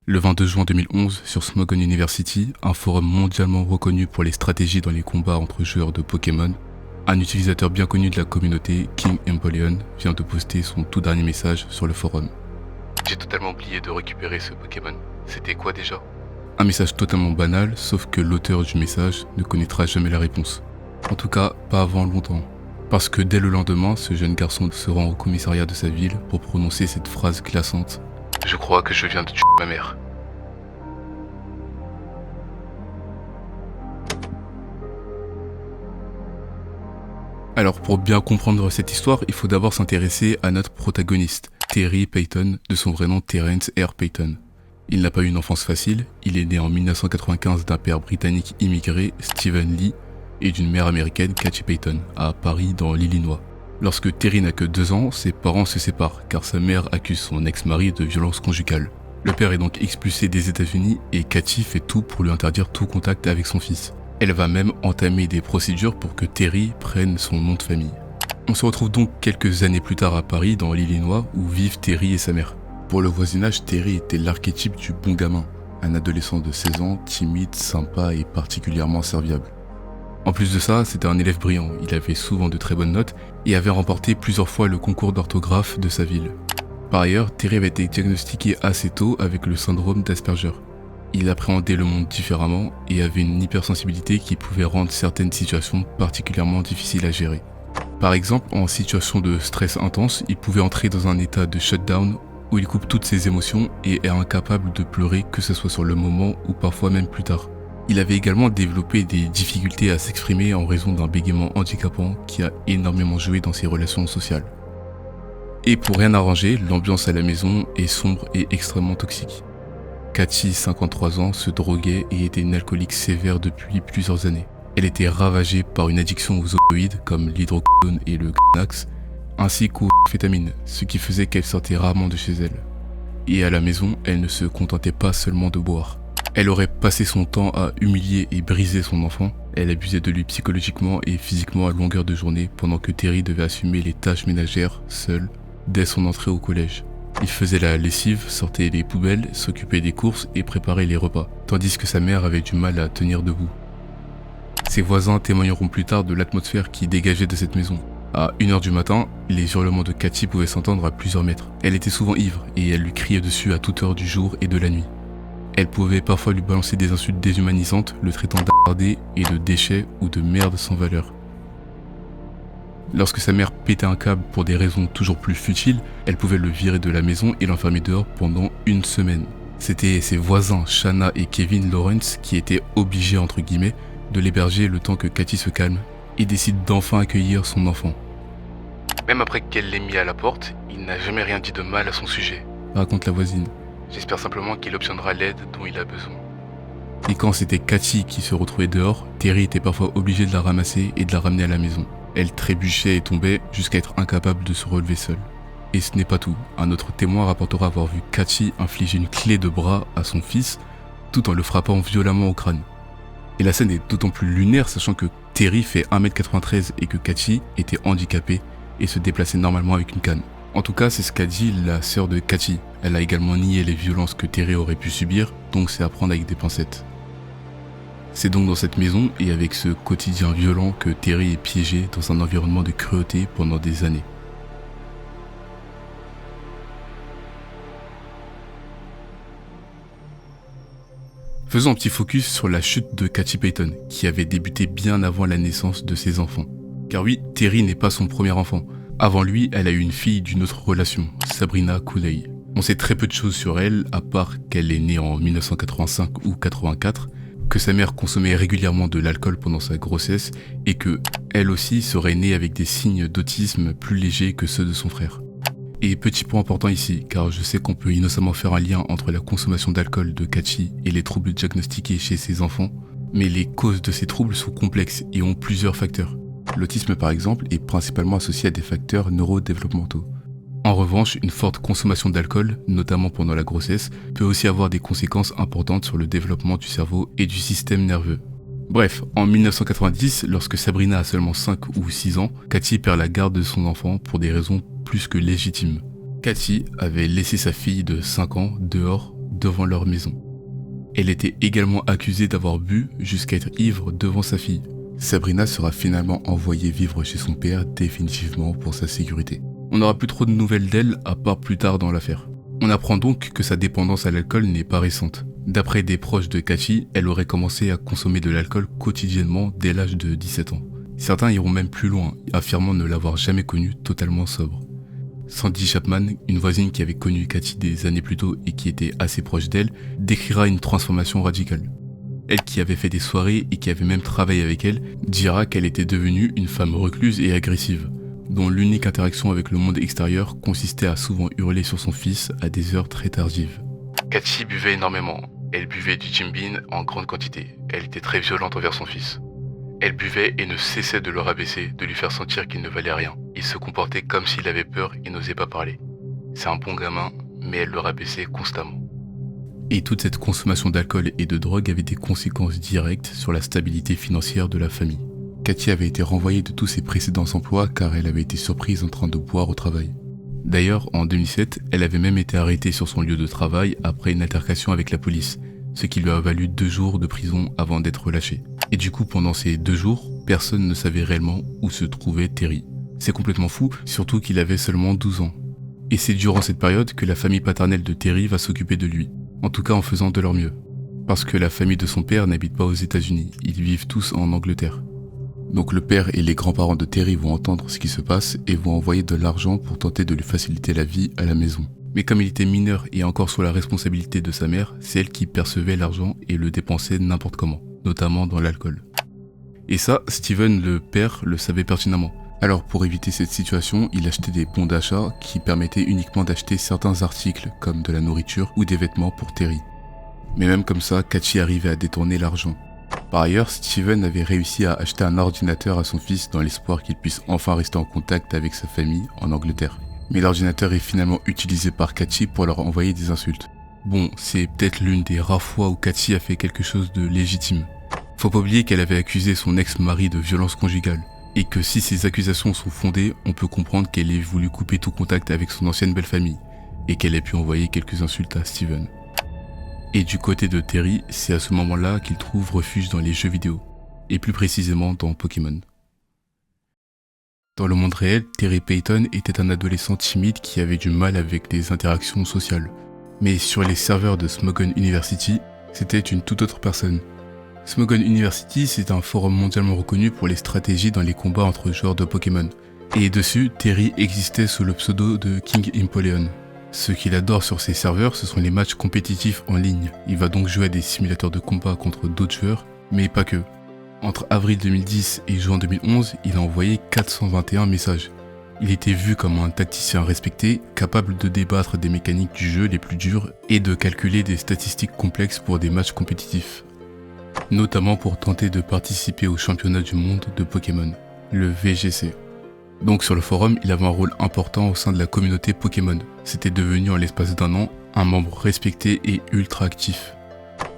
Le 22 juin 2011, sur Smogon University, un forum mondialement reconnu pour les stratégies dans les combats entre joueurs de Pokémon, un utilisateur bien connu de la communauté, King Empoleon, vient de poster son tout dernier message sur le forum. J'ai totalement oublié de récupérer ce Pokémon. C'était quoi déjà? Un message totalement banal, sauf que l'auteur du message ne connaîtra jamais la réponse. En tout cas, pas avant longtemps. Parce que dès le lendemain, ce jeune garçon se rend au commissariat de sa ville pour prononcer cette phrase glaçante. Je crois que je viens de tuer ma mère. Alors pour bien comprendre cette histoire, il faut d'abord s'intéresser à notre protagoniste, Terry Payton, de son vrai nom Terence R. Payton. Il n'a pas eu une enfance facile, il est né en 1995 d'un père britannique immigré, Stephen Lee, et d'une mère américaine, Katie Payton, à Paris dans l'Illinois. Lorsque Terry n'a que 2 ans, ses parents se séparent car sa mère accuse son ex-mari de violence conjugale. Le père est donc expulsé des États-Unis et Katie fait tout pour lui interdire tout contact avec son fils. Elle va même entamer des procédures pour que Terry prenne son nom de famille. On se retrouve donc quelques années plus tard à Paris, dans l'Illinois, où vivent Terry et sa mère. Pour le voisinage, Terry était l'archétype du bon gamin, un adolescent de 16 ans, timide, sympa et particulièrement serviable. En plus de ça, c'était un élève brillant, il avait souvent de très bonnes notes et avait remporté plusieurs fois le concours d'orthographe de sa ville. Par ailleurs, Terry avait été diagnostiqué assez tôt avec le syndrome d'Asperger. Il appréhendait le monde différemment et avait une hypersensibilité qui pouvait rendre certaines situations particulièrement difficiles à gérer. Par exemple, en situation de stress intense, il pouvait entrer dans un état de shutdown où il coupe toutes ses émotions et est incapable de pleurer, que ce soit sur le moment ou parfois même plus tard. Il avait également développé des difficultés à s'exprimer en raison d'un bégaiement handicapant qui a énormément joué dans ses relations sociales. Et pour rien arranger, l'ambiance à la maison est sombre et extrêmement toxique. Katie, 53 ans, se droguait et était une alcoolique sévère depuis plusieurs années. Elle était ravagée par une addiction aux opioïdes comme l'hydrocodone et le Xanax, ainsi qu'aux amphétamines, ce qui faisait qu'elle sortait rarement de chez elle. Et à la maison, elle ne se contentait pas seulement de boire. Elle aurait passé son temps à humilier et briser son enfant. Elle abusait de lui psychologiquement et physiquement à longueur de journée pendant que Terry devait assumer les tâches ménagères seul dès son entrée au collège. Il faisait la lessive, sortait les poubelles, s'occupait des courses et préparait les repas, tandis que sa mère avait du mal à tenir debout. Ses voisins témoigneront plus tard de l'atmosphère qui dégageait de cette maison. À 1h du matin, les hurlements de Katie pouvaient s'entendre à plusieurs mètres. Elle était souvent ivre et elle lui criait dessus à toute heure du jour et de la nuit. Elle pouvait parfois lui balancer des insultes déshumanisantes, le traitant d'attardé et de déchet ou de merde sans valeur. Lorsque sa mère pétait un câble pour des raisons toujours plus futiles, elle pouvait le virer de la maison et l'enfermer dehors pendant 1 semaine. C'était ses voisins Shanna et Kevin Lawrence qui étaient obligés, entre guillemets, de l'héberger le temps que Katie se calme et décide d'enfin accueillir son enfant. Même après qu'elle l'ait mis à la porte, il n'a jamais rien dit de mal à son sujet, raconte la voisine. J'espère simplement qu'il obtiendra l'aide dont il a besoin. Et quand c'était Katie qui se retrouvait dehors, Terry était parfois obligé de la ramasser et de la ramener à la maison. Elle trébuchait et tombait jusqu'à être incapable de se relever seule. Et ce n'est pas tout. Un autre témoin rapportera avoir vu Katie infliger une clé de bras à son fils tout en le frappant violemment au crâne. Et la scène est d'autant plus lunaire sachant que Terry fait 1m93 et que Katie était handicapée et se déplaçait normalement avec une canne. En tout cas, c'est ce qu'a dit la sœur de Katie. Elle a également nié les violences que Terry aurait pu subir, donc c'est à prendre avec des pincettes. C'est donc dans cette maison et avec ce quotidien violent que Terry est piégé dans un environnement de cruauté pendant des années. Faisons un petit focus sur la chute de Katie Payton, qui avait débuté bien avant la naissance de ses enfants. Car oui, Terry n'est pas son premier enfant. Avant lui, elle a eu une fille d'une autre relation, Sabrina Cooley. On sait très peu de choses sur elle, à part qu'elle est née en 1985 ou 84, que sa mère consommait régulièrement de l'alcool pendant sa grossesse et que, elle aussi, serait née avec des signes d'autisme plus légers que ceux de son frère. Et petit point important ici, car je sais qu'on peut innocemment faire un lien entre la consommation d'alcool de Katie et les troubles diagnostiqués chez ses enfants, mais les causes de ces troubles sont complexes et ont plusieurs facteurs. L'autisme par exemple est principalement associé à des facteurs neurodéveloppementaux. En revanche, une forte consommation d'alcool, notamment pendant la grossesse, peut aussi avoir des conséquences importantes sur le développement du cerveau et du système nerveux. Bref, en 1990, lorsque Sabrina a seulement 5 ou 6 ans, Katie perd la garde de son enfant pour des raisons plus que légitimes. Katie avait laissé sa fille de 5 ans dehors devant leur maison. Elle était également accusée d'avoir bu jusqu'à être ivre devant sa fille. Sabrina sera finalement envoyée vivre chez son père définitivement pour sa sécurité. On n'aura plus trop de nouvelles d'elle à part plus tard dans l'affaire. On apprend donc que sa dépendance à l'alcool n'est pas récente. D'après des proches de Kachi, elle aurait commencé à consommer de l'alcool quotidiennement dès l'âge de 17 ans. Certains iront même plus loin, affirmant ne l'avoir jamais connue totalement sobre. Sandy Chapman, une voisine qui avait connu Kachi des années plus tôt et qui était assez proche d'elle, décrira une transformation radicale. Elle qui avait fait des soirées et qui avait même travaillé avec elle, dira qu'elle était devenue une femme recluse et agressive, dont l'unique interaction avec le monde extérieur consistait à souvent hurler sur son fils à des heures très tardives. Kachi buvait énormément. Elle buvait du Jim Beam en grande quantité. Elle était très violente envers son fils. Elle buvait et ne cessait de le rabaisser, de lui faire sentir qu'il ne valait rien. Il se comportait comme s'il avait peur et n'osait pas parler. C'est un bon gamin, mais elle le rabaissait constamment. Et toute cette consommation d'alcool et de drogue avait des conséquences directes sur la stabilité financière de la famille. Kachi avait été renvoyée de tous ses précédents emplois car elle avait été surprise en train de boire au travail. D'ailleurs, en 2007, elle avait même été arrêtée sur son lieu de travail après une altercation avec la police, ce qui lui a valu 2 jours de prison avant d'être relâchée. Et du coup, pendant ces 2 jours, personne ne savait réellement où se trouvait Terry. C'est complètement fou, surtout qu'il avait seulement 12 ans. Et c'est durant cette période que la famille paternelle de Terry va s'occuper de lui, en tout cas en faisant de leur mieux. Parce que la famille de son père n'habite pas aux États-Unis, ils vivent tous en Angleterre. Donc le père et les grands-parents de Terry vont entendre ce qui se passe et vont envoyer de l'argent pour tenter de lui faciliter la vie à la maison. Mais comme il était mineur et encore sous la responsabilité de sa mère, c'est elle qui percevait l'argent et le dépensait n'importe comment, notamment dans l'alcool. Et ça, Steven, le père, le savait pertinemment. Alors pour éviter cette situation, il achetait des bons d'achat qui permettaient uniquement d'acheter certains articles comme de la nourriture ou des vêtements pour Terry. Mais même comme ça, Kachi arrivait à détourner l'argent. Par ailleurs, Steven avait réussi à acheter un ordinateur à son fils dans l'espoir qu'il puisse enfin rester en contact avec sa famille en Angleterre. Mais l'ordinateur est finalement utilisé par Kachi pour leur envoyer des insultes. Bon, c'est peut-être l'une des rares fois où Kachi a fait quelque chose de légitime. Faut pas oublier qu'elle avait accusé son ex-mari de violence conjugale, et que si ces accusations sont fondées, on peut comprendre qu'elle ait voulu couper tout contact avec son ancienne belle-famille, et qu'elle ait pu envoyer quelques insultes à Steven. Et du côté de Terry, c'est à ce moment-là qu'il trouve refuge dans les jeux vidéo, et plus précisément dans Pokémon. Dans le monde réel, Terry Payton était un adolescent timide qui avait du mal avec les interactions sociales. Mais sur les serveurs de Smogon University, c'était une toute autre personne. Smogon University, c'est un forum mondialement reconnu pour les stratégies dans les combats entre joueurs de Pokémon. Et dessus, Terry existait sous le pseudo de King Empoleon. Ce qu'il adore sur ces serveurs, ce sont les matchs compétitifs en ligne. Il va donc jouer à des simulateurs de combat contre d'autres joueurs, mais pas que. Entre avril 2010 et juin 2011, il a envoyé 421 messages. Il était vu comme un tacticien respecté, capable de débattre des mécaniques du jeu les plus dures et de calculer des statistiques complexes pour des matchs compétitifs. Notamment pour tenter de participer au championnat du monde de Pokémon, le VGC. Donc sur le forum, il avait un rôle important au sein de la communauté Pokémon. C'était devenu en l'espace d'1 an un membre respecté et ultra actif.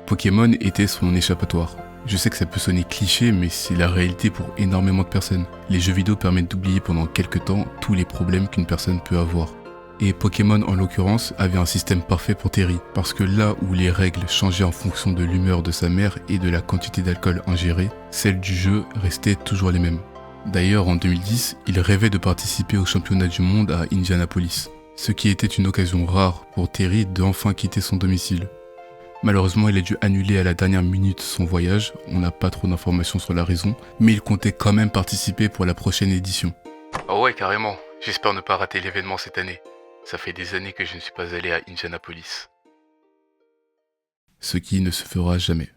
Pokémon était son échappatoire. Je sais que ça peut sonner cliché, mais c'est la réalité pour énormément de personnes. Les jeux vidéo permettent d'oublier pendant quelques temps tous les problèmes qu'une personne peut avoir. Et Pokémon en l'occurrence avait un système parfait pour Terry, parce que là où les règles changeaient en fonction de l'humeur de sa mère et de la quantité d'alcool ingérée, celles du jeu restaient toujours les mêmes. D'ailleurs en 2010, il rêvait de participer au championnat du monde à Indianapolis, ce qui était une occasion rare pour Terry d'enfin quitter son domicile. Malheureusement, il a dû annuler à la dernière minute son voyage, on n'a pas trop d'informations sur la raison, mais il comptait quand même participer pour la prochaine édition. Oh ouais, carrément, j'espère ne pas rater l'événement cette année. Ça fait des années que je ne suis pas allé à Indianapolis. Ce qui ne se fera jamais.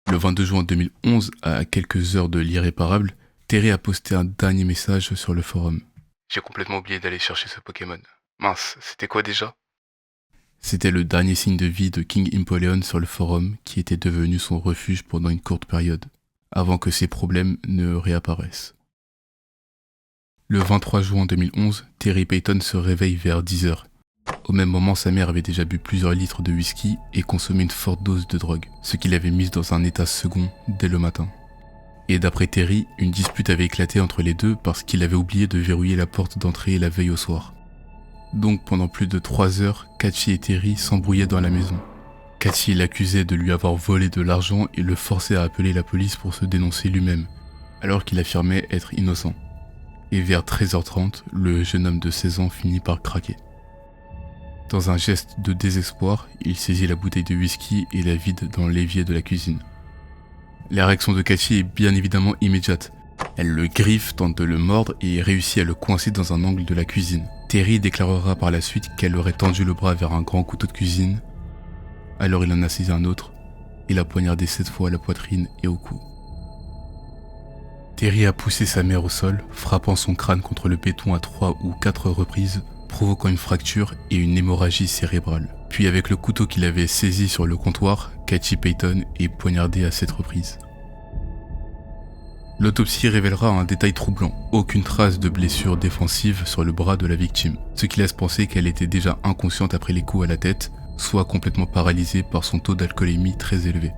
Le 22 juin 2011, à quelques heures de l'irréparable, Terry a posté un dernier message sur le forum. J'ai complètement oublié d'aller chercher ce Pokémon. Mince, c'était quoi déjà ? C'était le dernier signe de vie de King Empoleon sur le forum qui était devenu son refuge pendant une courte période, avant que ses problèmes ne réapparaissent. Le 23 juin 2011, Terry Payton se réveille vers 10h. Au même moment, sa mère avait déjà bu plusieurs litres de whisky et consommé une forte dose de drogue, ce qui l'avait mise dans un état second dès le matin. Et d'après Terry, une dispute avait éclaté entre les deux parce qu'il avait oublié de verrouiller la porte d'entrée la veille au soir. Donc pendant plus de 3 heures, Kachi et Terry s'embrouillaient dans la maison. Cathy l'accusait de lui avoir volé de l'argent et le forçait à appeler la police pour se dénoncer lui-même, alors qu'il affirmait être innocent. Et vers 13h30, le jeune homme de 16 ans finit par craquer. Dans un geste de désespoir, il saisit la bouteille de whisky et la vide dans l'évier de la cuisine. La réaction de Cathy est bien évidemment immédiate. Elle le griffe, tente de le mordre et réussit à le coincer dans un angle de la cuisine. Terry déclarera par la suite qu'elle aurait tendu le bras vers un grand couteau de cuisine. Alors il en a saisi un autre et l'a poignardé 7 fois à la poitrine et au cou. Terry a poussé sa mère au sol, frappant son crâne contre le béton à 3 ou 4 reprises, provoquant une fracture et une hémorragie cérébrale. Puis avec le couteau qu'il avait saisi sur le comptoir, Cathy Payton est poignardée à 7 reprises. L'autopsie révélera un détail troublant, aucune trace de blessure défensive sur le bras de la victime, ce qui laisse penser qu'elle était déjà inconsciente après les coups à la tête, soit complètement paralysée par son taux d'alcoolémie très élevé.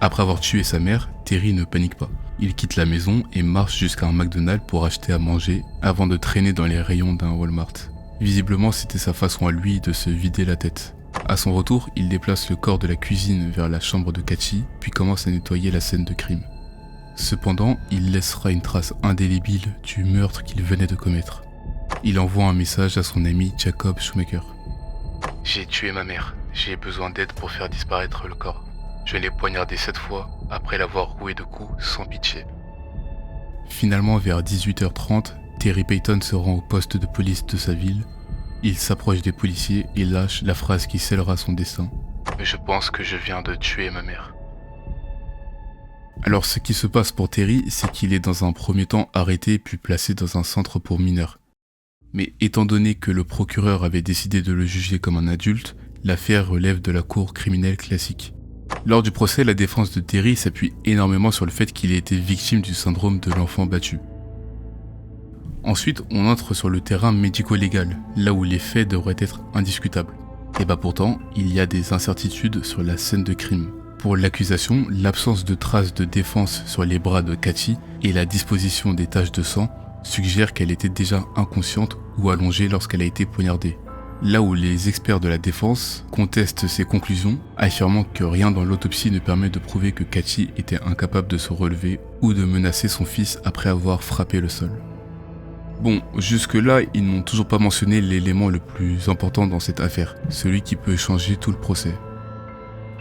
Après avoir tué sa mère, Terry ne panique pas. Il quitte la maison et marche jusqu'à un McDonald's pour acheter à manger avant de traîner dans les rayons d'un Walmart. Visiblement, c'était sa façon à lui de se vider la tête. À son retour, il déplace le corps de la cuisine vers la chambre de Cathy, puis commence à nettoyer la scène de crime. Cependant, il laissera une trace indélébile du meurtre qu'il venait de commettre. Il envoie un message à son ami Jacob Schumacher. « J'ai tué ma mère, j'ai besoin d'aide pour faire disparaître le corps. Je l'ai poignardé 7 fois après l'avoir roué de coups sans pitié. » Finalement, vers 18h30, Terry Payton se rend au poste de police de sa ville. Il s'approche des policiers et lâche la phrase qui scellera son destin. « Je pense que je viens de tuer ma mère. » Alors ce qui se passe pour Terry, c'est qu'il est dans un premier temps arrêté puis placé dans un centre pour mineurs. Mais étant donné que le procureur avait décidé de le juger comme un adulte, l'affaire relève de la cour criminelle classique. Lors du procès, la défense de Terry s'appuie énormément sur le fait qu'il ait été victime du syndrome de l'enfant battu. Ensuite, on entre sur le terrain médico-légal, là où les faits devraient être indiscutables. Et pourtant, il y a des incertitudes sur la scène de crime. Pour l'accusation, l'absence de traces de défense sur les bras de Cathy et la disposition des taches de sang suggèrent qu'elle était déjà inconsciente ou allongée lorsqu'elle a été poignardée. Là où les experts de la défense contestent ces conclusions, affirmant que rien dans l'autopsie ne permet de prouver que Cathy était incapable de se relever ou de menacer son fils après avoir frappé le sol. Bon, jusque-là, ils n'ont toujours pas mentionné l'élément le plus important dans cette affaire, celui qui peut changer tout le procès.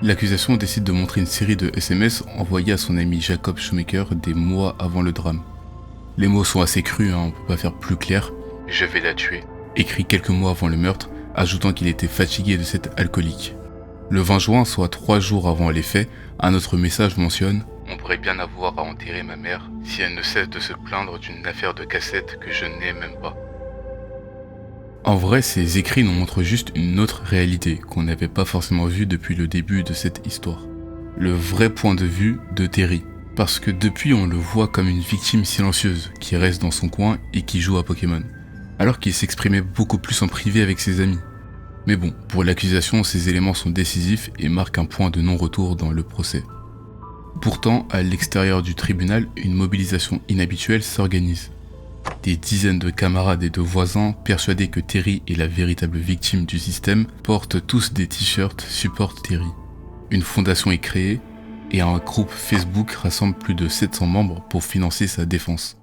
L'accusation décide de montrer une série de SMS envoyés à son ami Jacob Schumacher des mois avant le drame. Les mots sont assez crus, on peut pas faire plus clair. « Je vais la tuer », écrit quelques mois avant le meurtre, ajoutant qu'il était fatigué de cette alcoolique. Le 20 juin, soit 3 jours avant les faits, un autre message mentionne « On pourrait bien avoir à enterrer ma mère si elle ne cesse de se plaindre d'une affaire de cassette que je n'ai même pas. » En vrai, ces écrits nous montrent juste une autre réalité qu'on n'avait pas forcément vue depuis le début de cette histoire. Le vrai point de vue de Terry. Parce que depuis, on le voit comme une victime silencieuse qui reste dans son coin et qui joue à Pokémon. Alors qu'il s'exprimait beaucoup plus en privé avec ses amis. Mais bon, pour l'accusation, ces éléments sont décisifs et marquent un point de non-retour dans le procès. Pourtant, à l'extérieur du tribunal, une mobilisation inhabituelle s'organise. Des dizaines de camarades et de voisins, persuadés que Terry est la véritable victime du système, portent tous des t-shirts Support Terry. Une fondation est créée et un groupe Facebook rassemble plus de 700 membres pour financer sa défense.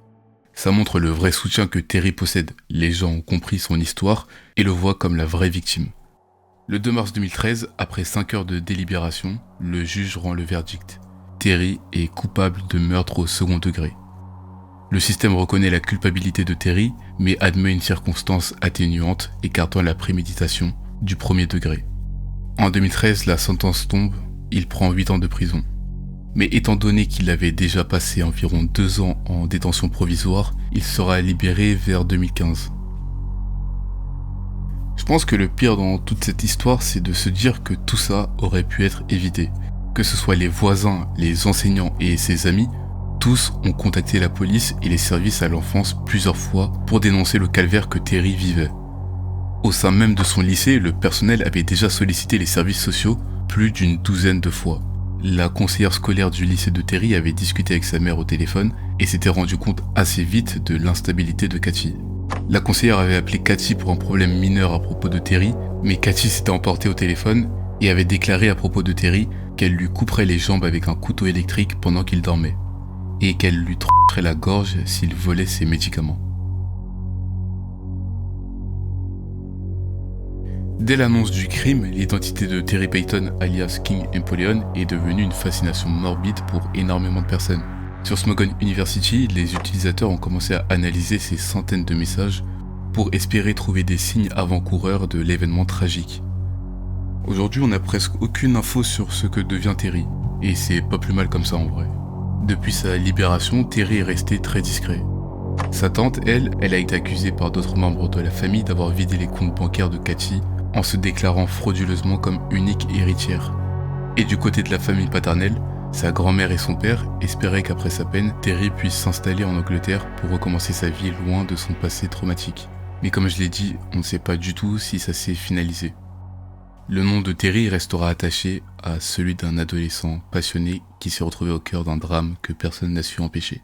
Ça montre le vrai soutien que Terry possède. Les gens ont compris son histoire et le voient comme la vraie victime. Le 2 mars 2013, après 5 heures de délibération, le juge rend le verdict. Terry est coupable de meurtre au second degré. Le système reconnaît la culpabilité de Terry, mais admet une circonstance atténuante écartant la préméditation du premier degré. En 2013, la sentence tombe, il prend 8 ans de prison. Mais étant donné qu'il avait déjà passé environ 2 ans en détention provisoire, il sera libéré vers 2015. Je pense que le pire dans toute cette histoire, c'est de se dire que tout ça aurait pu être évité. Que ce soit les voisins, les enseignants et ses amis, tous ont contacté la police et les services à l'enfance plusieurs fois pour dénoncer le calvaire que Terry vivait. Au sein même de son lycée, le personnel avait déjà sollicité les services sociaux plus d'une douzaine de fois. La conseillère scolaire du lycée de Terry avait discuté avec sa mère au téléphone et s'était rendu compte assez vite de l'instabilité de Cathy. La conseillère avait appelé Cathy pour un problème mineur à propos de Terry, mais Cathy s'était emportée au téléphone et avait déclaré à propos de Terry qu'elle lui couperait les jambes avec un couteau électrique pendant qu'il dormait, et qu'elle lui trancherait la gorge s'il volait ses médicaments. Dès l'annonce du crime, l'identité de Terry Payton, alias King Empoleon, est devenue une fascination morbide pour énormément de personnes. Sur Smogon University, les utilisateurs ont commencé à analyser ces centaines de messages pour espérer trouver des signes avant-coureurs de l'événement tragique. Aujourd'hui, on n'a presque aucune info sur ce que devient Terry, et c'est pas plus mal comme ça en vrai. Depuis sa libération, Terry est resté très discret. Sa tante, elle a été accusée par d'autres membres de la famille d'avoir vidé les comptes bancaires de Cathy en se déclarant frauduleusement comme unique héritière. Et du côté de la famille paternelle, sa grand-mère et son père espéraient qu'après sa peine, Terry puisse s'installer en Angleterre pour recommencer sa vie loin de son passé traumatique. Mais comme je l'ai dit, on ne sait pas du tout si ça s'est finalisé. Le nom de Terry restera attaché à celui d'un adolescent passionné qui s'est retrouvé au cœur d'un drame que personne n'a su empêcher.